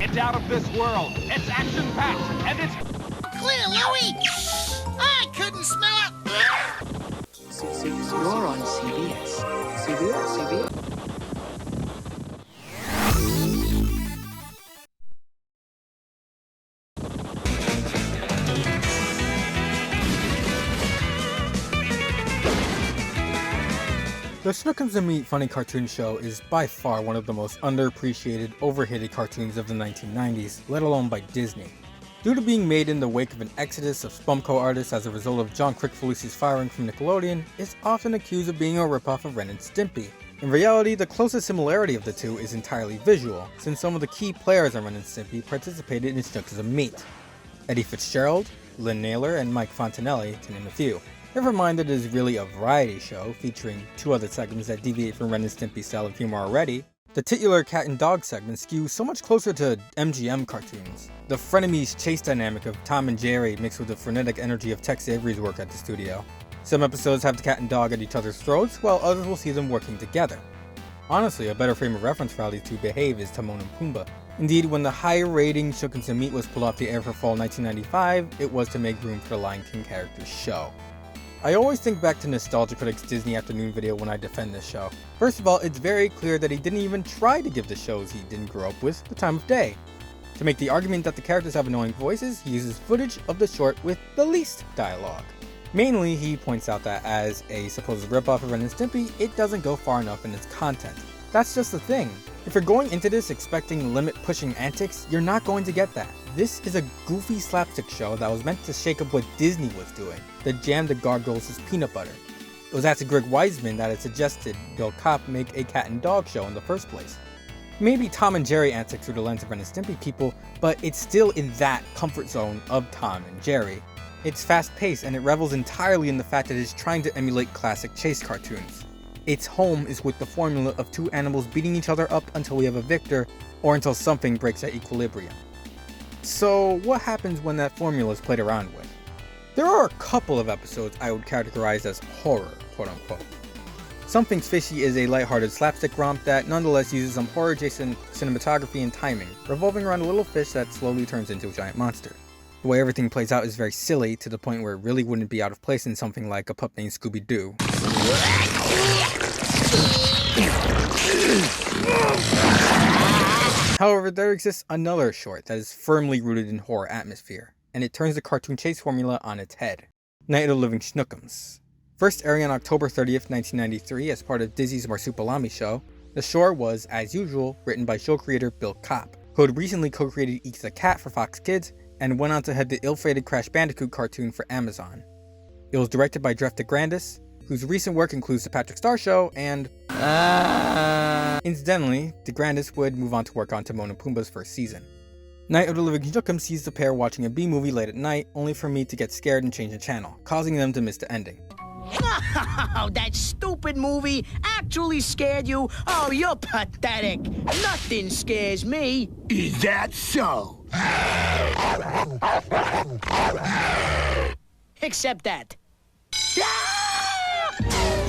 It's out of this world. It's action-packed, and it's clear, Louie. I couldn't smell it. You're on CBS. CBS. The Shnookums and Me funny cartoon show is by far one of the most underappreciated, overhated cartoons of the 1990s, let alone by Disney. Due to being made in the wake of an exodus of Spumco artists as a result of John Kricfalusi's firing from Nickelodeon, it's often accused of being a ripoff of Ren and Stimpy. In reality, the closest similarity of the two is entirely visual, since some of the key players on Ren and Stimpy participated in Shnookums and Meat. Eddie Fitzgerald, Lynn Naylor, and Mike Fontanelli, to name a few. Never mind that it is really a variety show, featuring two other segments that deviate from Ren and Stimpy's style of humor already. The titular cat and dog segment skews so much closer to MGM cartoons. The frenemies chase dynamic of Tom and Jerry mixed with the frenetic energy of Tex Avery's work at the studio. Some episodes have the cat and dog at each other's throats, while others will see them working together. Honestly, a better frame of reference for how these two behave is Timon and Pumbaa. Indeed, when the high-rating Shnookums and Meat was pulled off the air for fall 1995, it was to make room for the Lion King character's show. I always think back to Nostalgia Critic's Disney Afternoon video when I defend this show. First of all, it's very clear that he didn't even try to give the shows he didn't grow up with the time of day. To make the argument that the characters have annoying voices, he uses footage of the short with the least dialogue. Mainly, he points out that as a supposed ripoff of Ren and Stimpy, it doesn't go far enough in its content. That's just the thing. If you're going into this expecting limit-pushing antics, you're not going to get that. This is a goofy slapstick show that was meant to shake up what Disney was doing, that jammed the Gargoyles as peanut butter. It was actually Greg Weisman that had suggested Bill Kopp make a cat and dog show in the first place. Maybe Tom and Jerry antics through the lens of Ren and Stimpy people, but it's still in that comfort zone of Tom and Jerry. It's fast-paced and it revels entirely in the fact that it's trying to emulate classic chase cartoons. Its home is with the formula of two animals beating each other up until we have a victor, or until something breaks that equilibrium. So what happens when that formula is played around with? There are a couple of episodes I would categorize as horror, quote-unquote. Something's Fishy is a lighthearted slapstick romp that nonetheless uses some horror-adjacent cinematography and timing, revolving around a little fish that slowly turns into a giant monster. The way everything plays out is very silly, to the point where it really wouldn't be out of place in something like a pup named Scooby-Doo. However, there exists another short that is firmly rooted in horror atmosphere, and it turns the cartoon chase formula on its head. Night of the Living Shnookums. First airing on October 30th, 1993 as part of Disney's Marsupilami show, the short was, as usual, written by show creator Bill Kopp, who had recently co-created Eek the Cat for Fox Kids, and went on to head the ill-fated Crash Bandicoot cartoon for Amazon. It was directed by Jeff DeGrandis, whose recent work includes The Patrick Star Show and... Incidentally, DeGrandis would move on to work on Timon and Pumbaa's first season. Night of the Living Shnookums sees the pair watching a B-movie late at night, only for me to get scared and change the channel, causing them to miss the ending. Oh, that stupid movie actually scared you? Oh, you're pathetic. Nothing scares me. Is that so? Except that.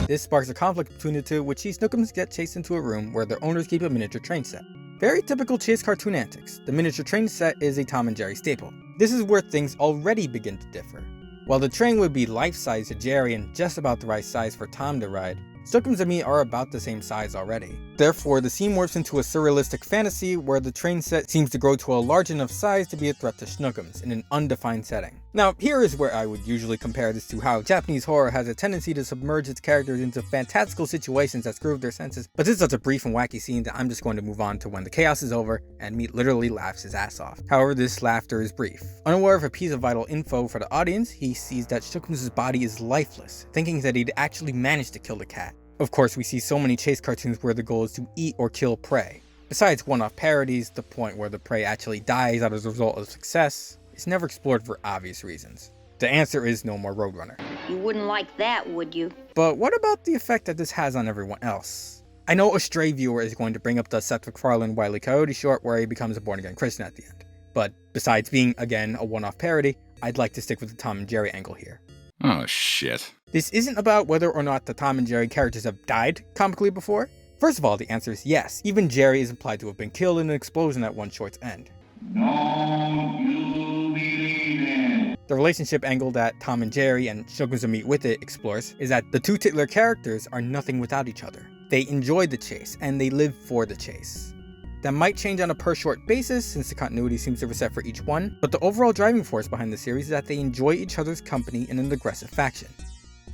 This sparks a conflict between the two, which sees Shnookums get chased into a room where their owners keep a miniature train set. Very typical chase cartoon antics. The miniature train set is a Tom and Jerry staple. This is where things already begin to differ. While the train would be life-size to Jerry and just about the right size for Tom to ride, Shnookums and Me are about the same size already. Therefore, the scene morphs into a surrealistic fantasy where the train set seems to grow to a large enough size to be a threat to Shnookums in an undefined setting. Now, here is where I would usually compare this to how Japanese horror has a tendency to submerge its characters into fantastical situations that screw with their senses, but this is such a brief and wacky scene that I'm just going to move on to when the chaos is over and Meat literally laughs his ass off. However, this laughter is brief. Unaware of a piece of vital info for the audience, he sees that Shnookums' body is lifeless, thinking that he'd actually managed to kill the cat. Of course, we see so many chase cartoons where the goal is to eat or kill prey. Besides one-off parodies, the point where the prey actually dies as a result of success is never explored for obvious reasons. The answer is no more Roadrunner. You wouldn't like that, would you? But what about the effect that this has on everyone else? I know a stray viewer is going to bring up the Seth MacFarlane Wile E. Coyote short where he becomes a born-again Christian at the end. But besides being, again, a one-off parody, I'd like to stick with the Tom and Jerry angle here. Oh, shit. This isn't about whether or not the Tom and Jerry characters have died comically before. First of all, the answer is yes. Even Jerry is implied to have been killed in an explosion at one short's end. Don't you believe it? The relationship angle that Tom and Jerry and Shnookums Meet With It explores is that the two titular characters are nothing without each other. They enjoy the chase, and they live for the chase. That might change on a per short basis since the continuity seems to reset for each one, but the overall driving force behind the series is that they enjoy each other's company in an aggressive faction.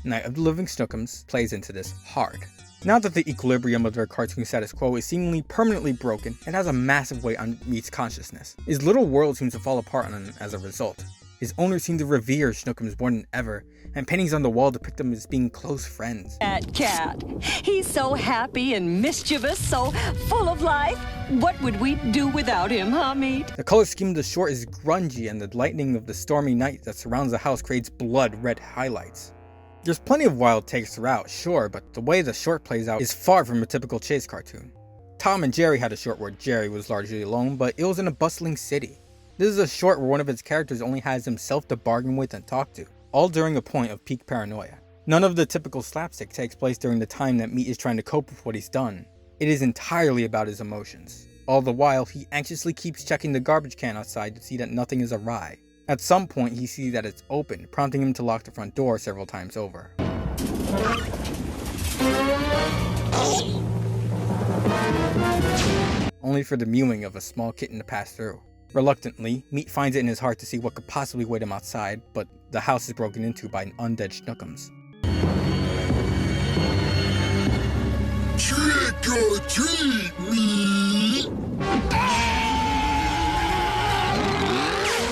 Night of the Living Shnookums plays into this hard. Now that the equilibrium of their cartoon status quo is seemingly permanently broken, it has a massive weight on Meat's consciousness. His little world seems to fall apart on him as a result. His owners seem to revere Shnookums more than ever, and paintings on the wall depict them as being close friends. That cat. He's so happy and mischievous, so full of life. What would we do without him, huh, Meat? The color scheme of the short is grungy, and the lightning of the stormy night that surrounds the house creates blood red highlights. There's plenty of wild takes throughout, sure, but the way the short plays out is far from a typical chase cartoon. Tom and Jerry had a short where Jerry was largely alone, but it was in a bustling city. This is a short where one of its characters only has himself to bargain with and talk to, all during a point of peak paranoia. None of the typical slapstick takes place during the time that Meat is trying to cope with what he's done. It is entirely about his emotions. All the while, he anxiously keeps checking the garbage can outside to see that nothing is awry. At some point, he sees that it's open, prompting him to lock the front door several times over. Only for the mewing of a small kitten to pass through. Reluctantly, Meat finds it in his heart to see what could possibly wait him outside, but the house is broken into by an undead Shnookums. Trick or treat, Meat!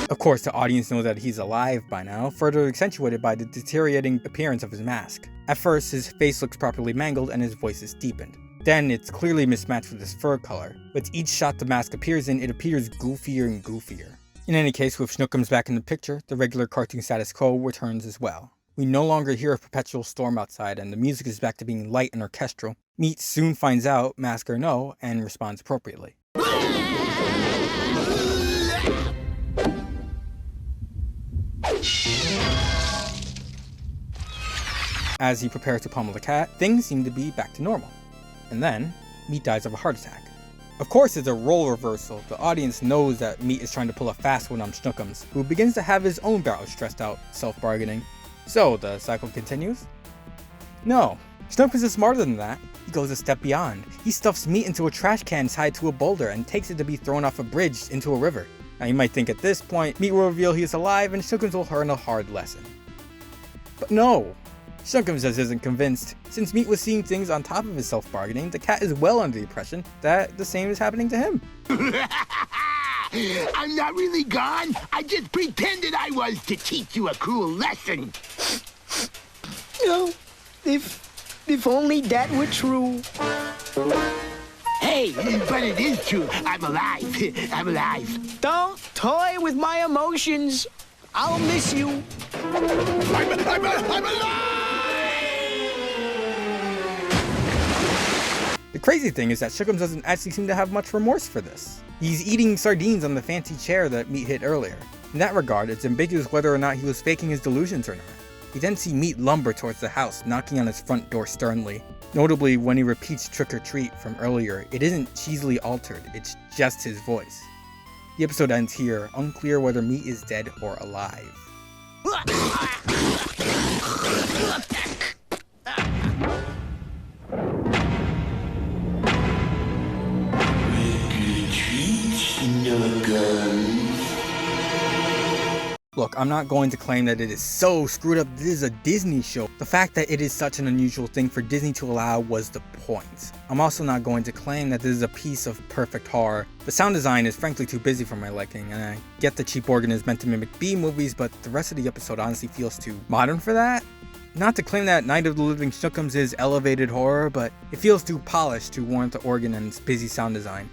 Of course, the audience knows that he's alive by now, further accentuated by the deteriorating appearance of his mask. At first, his face looks properly mangled and his voice is deepened. Then, it's clearly mismatched with his fur color. With each shot the mask appears in, it appears goofier and goofier. In any case, with Shnookums back in the picture, the regular cartoon status quo returns as well. We no longer hear a perpetual storm outside, and the music is back to being light and orchestral. Meat soon finds out, mask or no, and responds appropriately. As he prepares to pummel the cat, things seem to be back to normal. And then, Meat dies of a heart attack. Of course, it's a role reversal. The audience knows that Meat is trying to pull a fast one on Shnookums, who begins to have his own bout of stressed out self-bargaining. So, the cycle continues? No, Shnookums is smarter than that. He goes a step beyond. He stuffs Meat into a trash can tied to a boulder and takes it to be thrown off a bridge into a river. Now you might think at this point, Meat will reveal he is alive and Shnookums will learn a hard lesson. But no! Shnookums just isn't convinced. Since Meat was seeing things on top of his self-bargaining, the cat is well under the impression that the same is happening to him. I'm not really gone. I just pretended I was to teach you a cruel lesson. No, if only that were true. Hey, but it is true. I'm alive. I'm alive. Don't toy with my emotions. I'll miss you. I'm alive! The crazy thing is that Shnookums doesn't actually seem to have much remorse for this. He's eating sardines on the fancy chair that Meat hit earlier. In that regard, it's ambiguous whether or not he was faking his delusions or not. We then see Meat lumber towards the house, knocking on his front door sternly. Notably, when he repeats trick or treat from earlier, it isn't cheesily altered, it's just his voice. The episode ends here, unclear whether Meat is dead or alive. Look, I'm not going to claim that it is so screwed up. This is a Disney show. The fact that it is such an unusual thing for Disney to allow was the point. I'm also not going to claim that this is a piece of perfect horror. The sound design is frankly too busy for my liking, and I get the cheap organ is meant to mimic B movies, but the rest of the episode honestly feels too modern for that. Not to claim that Night of the Living Shnookums is elevated horror, but it feels too polished to warrant the organ and its busy sound design.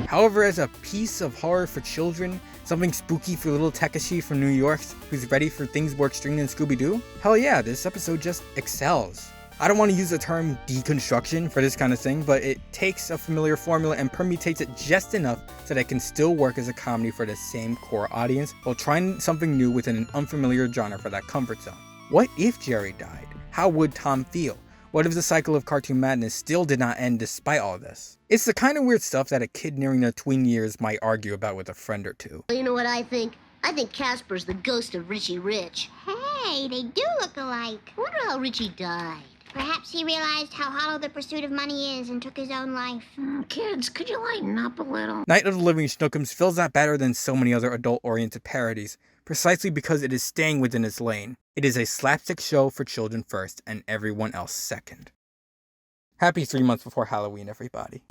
However, as a piece of horror for children, something spooky for little Takeshi from New York who's ready for things more extreme than Scooby-Doo, hell yeah, this episode just excels. I don't want to use the term deconstruction for this kind of thing, but it takes a familiar formula and permutates it just enough so that it can still work as a comedy for the same core audience while trying something new within an unfamiliar genre for that comfort zone. What if Jerry died? How would Tom feel? What if the cycle of cartoon madness still did not end despite all this? It's the kind of weird stuff that a kid nearing their tween years might argue about with a friend or two. You know what I think? I think Casper's the ghost of Richie Rich. Hey, they do look alike. I wonder how Richie died. Perhaps he realized how hollow the pursuit of money is and took his own life. Kids, could you lighten up a little? Night of the Living Shnookums feels that better than so many other adult-oriented parodies, precisely because it is staying within its lane. It is a slapstick show for children first and everyone else second. Happy 3 months before Halloween, everybody.